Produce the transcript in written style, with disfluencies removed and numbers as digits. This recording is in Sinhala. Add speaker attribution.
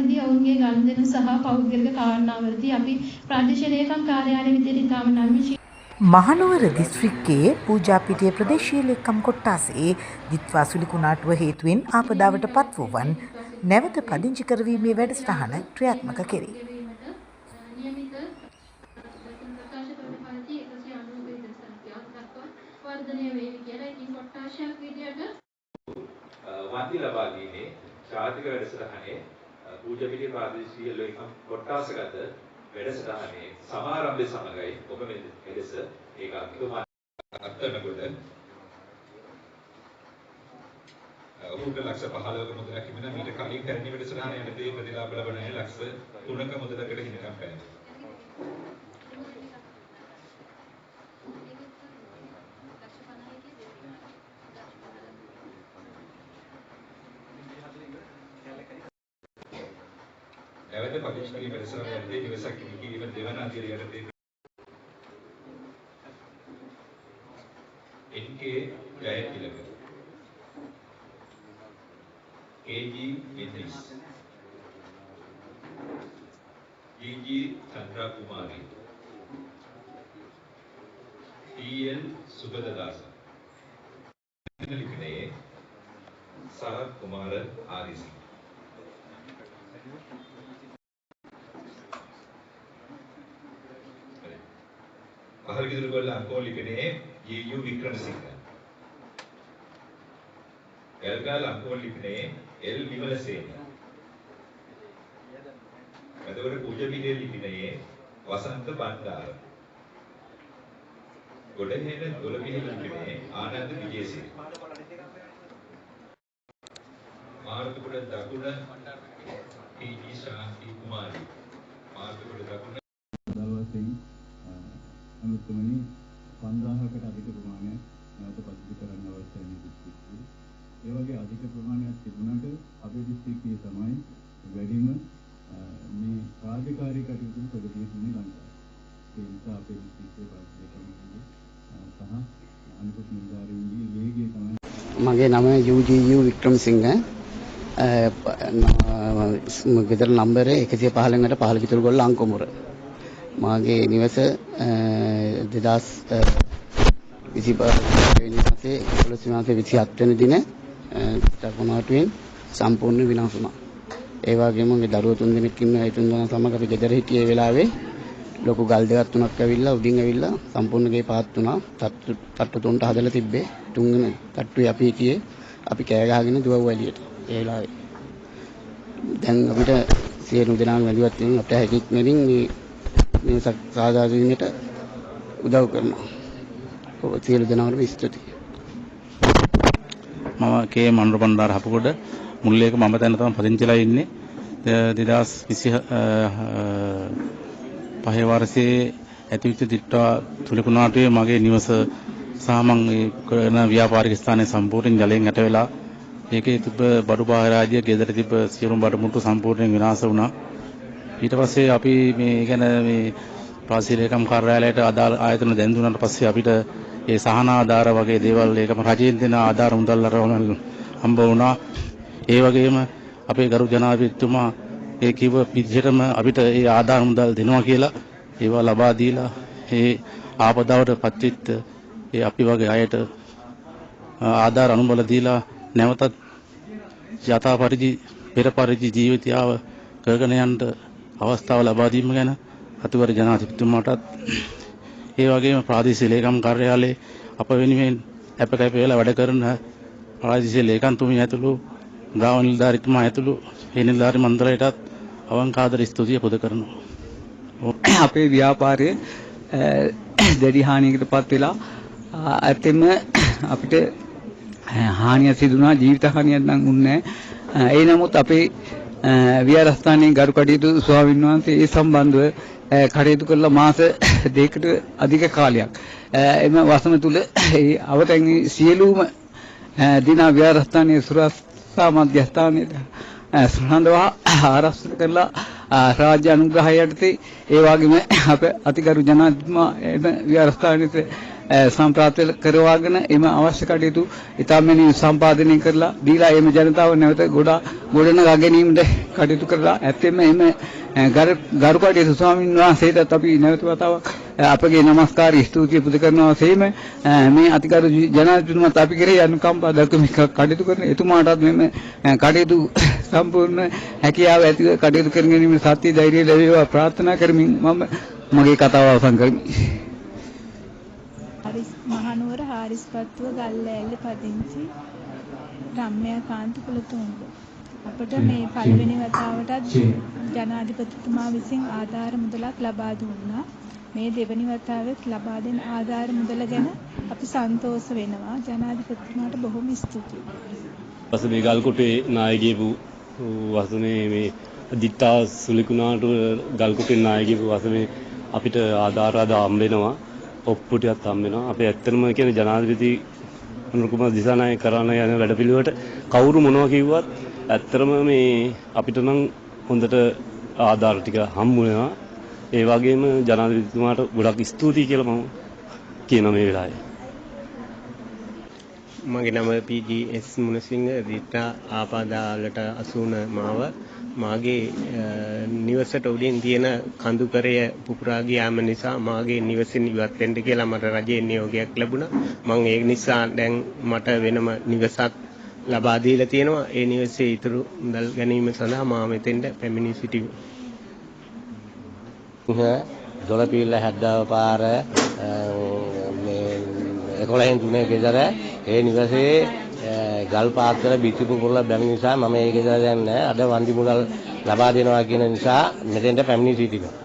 Speaker 1: දී ඔවුන්ගේ ගනුදෙනු සහ පෞද්ගලික කාරණාවලදී අපි ප්‍රාදේශීය ලේකම් කාර්යාලය විදිහට ඉතාම නම්‍ය
Speaker 2: මහනුවර දිස්ත්‍රික්කයේ පූජාපිටිය ප්‍රදේශීය ලේකම් කොට්ටාසේ දිත්වා සුලිකුණාටුව හේතුවෙන් ආපදාවට පත්වූවන් නැවත පදිංචි කරවීමේ වැඩසටහන ක්‍රියාත්මක කෙරේ.
Speaker 3: වන්දි ලබා දීමේ ජාතික වැඩසටහනේ පූජාපිටිය ප්‍රාදේශීය ලේකම් කොට්ටාසගත වැඩසටහනේ සමාරම්භය සමගයි ඔබ මෙලෙස ඒකාන්තික අත්තරනකොට ඔබට ලක්ෂ 15ක මුදලක් හිමින මීට කලින් පැරණි වැඩසටහන යටතේ ප්‍රතිලාභ ලබන අය ලක්ෂ 3ක මුදලකට හිමිකම් පැමිණි. නැවත පදිංචි කිරීම වැඩසටහන යටතේ නිවසක් කිරීම දෙවන අදියර යටතේ NK Jayathilaka KG Idris GG Chandra Kumari TL Subhadadasa ලිපිනයේ Sarath කුමාර ආරිසි පහළ කිදුරුගොල්ල අංකෝල ලිපිනයේ GU වික්‍රමසිංහ ගල්ගල් අංකෝල ලිපිනයේ L විමලසේන එතකොට පූජාපිටිය ලිපිනයේ වසන්ත බණ්ඩාර ගොඩනැගෙන දොළපිහ ලිපිනයේ ආනන්ද විජේසිරි මාර්ගපුර දකුණ PG ශාන්ති කුමාරි මාර්ගපුර දකුණ
Speaker 4: දවසින් අනුතුමනි 5000කට අධික ප්‍රමාණයක් නැවත පදිංචි කරන්න අවශ්‍ය දිස්ත්‍රික්කයේ ඒ වගේ අධික ප්‍රමාණයක් තිබුණාට අපේ දිස්ත්‍රික්කයේ තමයි වැඩිම මේ රාජකාරී කටයුතු ප්‍රගතිය තුනේ ලංකාවේ. ඒ නිසා අපේ දිස්ත්‍රික්කයේ පදිංචි කරන්නේ සහ අනිකුත් නිලධාරීන්ගේ වේගය තමයි.
Speaker 5: මගේ නම UGU වික්‍රමසිංහ ගෙදර නම්බර 115කට පහළ කිතුරුගොල්ල අංකමුර. මාගේ නිවස 2025 වෙනි මාසේ 11 මාසේ 27 වෙනි දින චක්‍රනාටුවෙන් සම්පූර්ණ විනාශ වුණා. ඒ වගේම මගේ දරුවෝ 3 දෙනෙක් ඉන්නවා. ඒ 3 දෙනා සමග අපි ගෙදර හිටියේ වෙලාවේ ලොකු ගල් දෙකක් තුනක් ඇවිල්ලා උඩින් ඇවිල්ලා සම්පූර්ණ ගේ පාත් වුණා. තට්ටු තුනට හදලා තිබ්බේ. තුන්වෙනි තට්ටුවේ අපි හිටියේ. අපි කෑ ගහගෙන දුවුවා එළියට. ඒ වෙලාවේ දැන් අපිට සියලු දෙනාම වැලිවත් වෙන අපට හැකියක්මෙන් මේ සාදා දීමට උදව් කරනවා. ඔබ සියලු දෙනාටම ස්තුතියි.
Speaker 6: මම කේ මනෝර බණ්ඩාර හපුගොඩ මුල්ලේක මම දැන් තමයි පදිංචිලා ඉන්නේ 2025 වර්ෂයේ ඇතිවෙච්ච දිට්ඨා තුලිකුණාටුවේ මගේ නිවස සහ මම කරන ව්‍යාපාරික ස්ථානයේ සම්පූර්ණ ජලයෙන් යට වෙලා ඒකේ තිබ්බ බඩු බාහිරාදිය ගෙදර තිබ්බ සියලුම බඩු මුට්ටු සම්පූර්ණයෙන් විනාශ වුණා. ඊට පස්සේ අපි මේ ගැන මේ ප්‍රාදේශීය ලේකම් කාර්යාලයට අදාළ ආයතන දැන් දුන්නාට පස්සේ අපිට ඒ සහන ආධාර වගේ දේවල් ඒකම රජයෙන් දෙන ආධාර මුදල් හම්බ වුණා. ඒ වගේම අපේ ගරු ජනාධිපතිතුමා ඒ කිව්ව විදිහටම අපිට ඒ ආධාර මුදල් දෙනවා කියලා ඒවා ලබා දීලා ඒ ආපදාවට පත්වෙච්ච ඒ අපි වගේ අයට ආධාර අනුබල දීලා නැවතත් යථා පරිදි පෙර පරිදි ජීවිතයව කරගෙන යන්න අවස්ථාව ලබා දීම ගැන අතිවර ජනාධිපතිතුමාටත් ඒ වගේම ප්‍රාදේශීය ලේකම් කාර්යාලයේ අප වෙනුවෙන් අප කැප වෙලා වැඩ කරන ප්‍රාදේශීය ලේකම්තුමිය ඇතුළු ගාව නිලධාරීතුමා ඇතුළු ඒ නිලධාරී මණ්ඩලයටත් අවංක ආදර ස්තුතිය පුද කරනවා.
Speaker 7: අපේ ව්‍යාපාරයේ දැඩි හානියකටපත් වෙලා ඇත්තෙම අපිට හානිය සිදුනා ජීවිත හානියක් නම් උන්නේ නැහැ. ඒ නමුත් අපේ විහාරස්ථානයේ ගරු කටයුතු ස්වාමීන් වහන්සේ ඒ සම්බන්ධව කටයුතු කළ මාස දෙකකට අධික කාලයක් එම වසම තුල අවතැන් සියලුම දින විහාරස්ථානයේ සුරක්ෂා මධ්‍යස්ථානයේ සුරඳවා ආරක්ෂා කරලා රාජ්‍ය අනුග්‍රහය යටතේ ඒ වගේම අපේ අතිගරු ජනාධිපතිතුමා විහාරස්ථානයේ සම්ප්‍රාප්ත කරවාගෙන එම අවශ්‍ය කටයුතු ඉතාමනි සම්පාදනය කරලා දීලා එම ජනතාව නැවත ගොඩනගා ගැනීමට කටයුතු කරලා ඇත්තෙම එම ගරු කටයුතු ස්වාමීන් වහන්සේටත් අපි නැවත වතාවක් අපගේ নমස්කාරය ස්තුතිය පුද කරනවා සේම මේ අතිගරු ජනාධිපතිතුමාත් අපි කෙරෙහි අනුකම්පා දක්වමින් කටයුතු කරන එතුමාටත් මෙම කටයුතු සම්පූර්ණ හැකියාව ඇතිව කටයුතු කර ගැනීමේ සත්‍ය ධෛර්යය ලැබේවා ප්‍රාර්ථනා කරමින් මම මගේ කතාව අවසන් කරමි.
Speaker 8: මහනුවර හාරිස්පත්තුව ගල්ලෑල්ල පදිංචි රම්‍යා කාන්ති කුලතුංග. අපට මේ පළවෙනි වතාවටත් ජනාධිපතිතුමා විසින් ආධාර මුදලක් ලබා දුන්නා. මේ දෙවැනි වතාවෙත් ලබා දෙන ආධාර මුදල ගැන අපි සන්තෝෂ වෙනවා. ජනාධිපතිතුමාට බොහොම ස්තුතියි.
Speaker 9: පසුගිය ගල්කොටේ නායකයෙකු වසමේ මේ දිත්තා සුලිකුණාට ගල්කොටේ නායකයෙකු වසමේ අපිට ආධාරාද හම්බ වෙනවා. ඔප්පු ටිකක් හම්බ වෙනවා. අපි ඇත්තටම කියන්නේ ජනාධිපති අනුර කුමාර දිසානායක කරන යන වැඩපිළිවෙලට කවුරු මොනවා කිව්වත් ඇත්තටම මේ අපිට නම් හොඳට ආධාර ටික හම්බ වෙනවා. ඒ වගේම ජනාධිපතිතුමාට ගොඩක් ස්තුතියි කියලා මම කියන මේ වෙලාවේ.
Speaker 10: මගේ නම PGS මුණසිංහ දිත්තා ආපාදාලට අසුන මාව මාගේ නිවසට උඩින් තියෙන කඳුකරය පුපුරා ගියාම නිසා මාගේ නිවසින් ඉවත් වෙන්න කියලා මට රජයේ නියෝගයක් ලැබුණා. මම ඒ නිසා දැන් මට වෙනම නිවසක් ලබා දීලා තියෙනවා. ඒ නිවසේ ඉතුරු මුදල් ගැනීම සඳහා මා මෙතෙන්ට පැමිණි සිටිමි.
Speaker 11: දොළපිල්ල හැද්දාව පාර මේ 11 ගෙදර ඒ නිවසේ ගල් පාත්‍ර බිත්ති පුපුරලා බැරි නිසා මම ඒ ගෙදර දැන් නැහැ. අද වන්දි මුදල් ලබා දෙනවා කියන නිසා මෙතෙන්ට පැමිණි සිටිනවා.